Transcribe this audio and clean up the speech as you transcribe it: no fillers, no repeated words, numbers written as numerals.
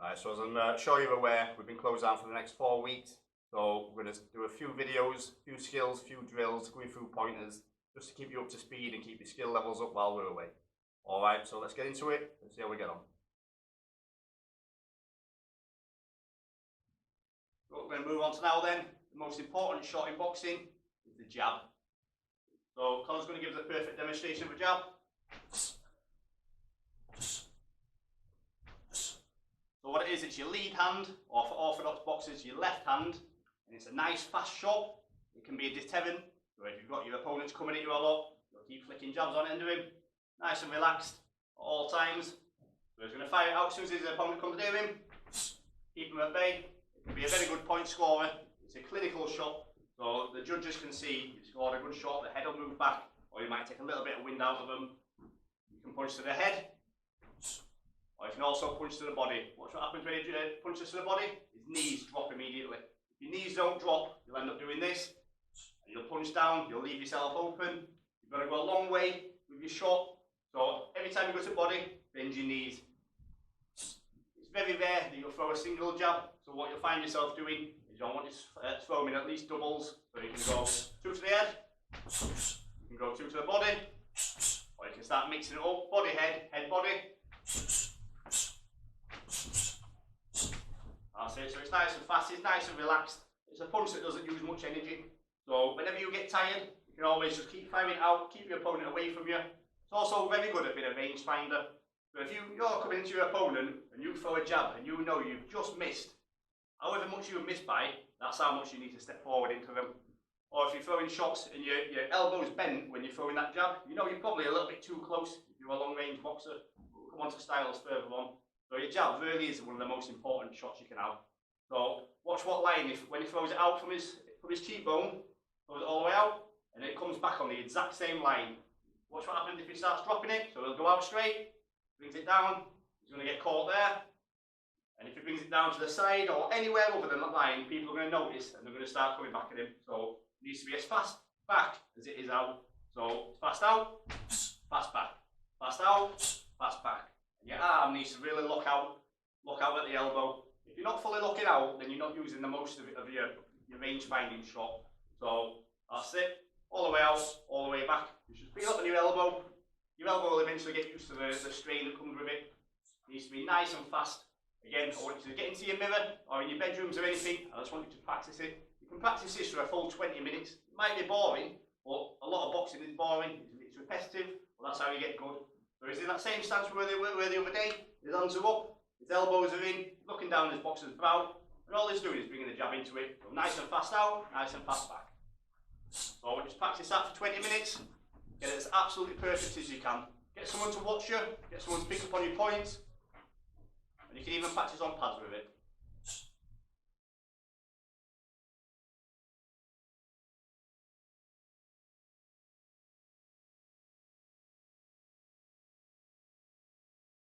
Right, so as I'm sure you're aware, we've been closed down for the next 4 weeks. So we're going to do a few videos, a few skills, a few drills, going through pointers, just to keep you up to speed and keep your skill levels up while we're away. Alright, so let's get into it and see how we get on. So what we're going to move on to now then, the most important shot in boxing is the jab. So Conor's going to give us a perfect demonstration of a jab. So what it is, it's your lead hand, or for orthodox boxers, your left hand, and it's a nice fast shot. It can be a deterrent, so if you've got your opponents coming at you a lot, you'll keep flicking jabs on into him, nice and relaxed at all times. So he's going to fire it out as soon as his opponent comes near him, keep him at bay. It can be a very good point scorer. It's a clinical shot, so the judges can see you've scored a good shot, the head will move back, or you might take a little bit of wind out of them. You can punch to the head, or you can also punch to the body. Watch what happens when he punches to the body. His knees drop immediately. If your knees don't drop, you'll end up doing this. And you'll punch down, you'll leave yourself open. You've got to go a long way with your shot. So every time you go to the body, bend your knees. It's very rare that you'll throw a single jab. So what you'll find yourself doing is you'll want to throw them in at least doubles. So you can go 2 to the head, you can go 2 to the body, or you can start mixing it up, body, head, head, body. That's it, so it's nice and fast, it's nice and relaxed. It's a punch that doesn't use much energy. So whenever you get tired, you can always just keep firing it out, keep your opponent away from you. It's also very good at being a range finder. So if you're coming into your opponent and you throw a jab and you know you've just missed, however much you've missed by, that's how much you need to step forward into them. Or if you're throwing shots and your elbow's bent when you're throwing that jab, you know you're probably a little bit too close if you're a long range boxer. We'll come on to styles further on. So your jab really is one of the most important shots you can have. So watch what line, when he throws it out from his cheekbone, throws it all the way out, and it comes back on the exact same line. Watch what happens if he starts dropping it. So he'll go out straight, brings it down, he's going to get caught there. And if he brings it down to the side or anywhere other than that line, people are going to notice and they're going to start coming back at him. So it needs to be as fast back as it is out. So fast out, fast back, fast out, fast back. And your arm needs to really look out at the elbow. If you're not fully looking out, then you're not using the most of your range finding shot. So that's it, all the way out, all the way back. You should feel up on your elbow. Your elbow will eventually get used to the strain that comes with it. It needs to be nice and fast. Again, I want you to get into your mirror or in your bedrooms or anything. I just want you to practice it. You can practice this for a full 20 minutes. It might be boring, but a lot of boxing is boring. It's repetitive, but that's how you get good. So he's in that same stance where they were the other day. His hands are up, his elbows are in, looking down his boxer's brow, and all he's doing is bringing the jab into it. So nice and fast out, nice and fast back. So just practice that for 20 minutes. Get it as absolutely perfect as you can. Get someone to watch you, get someone to pick up on your points, and you can even practice on pads with it.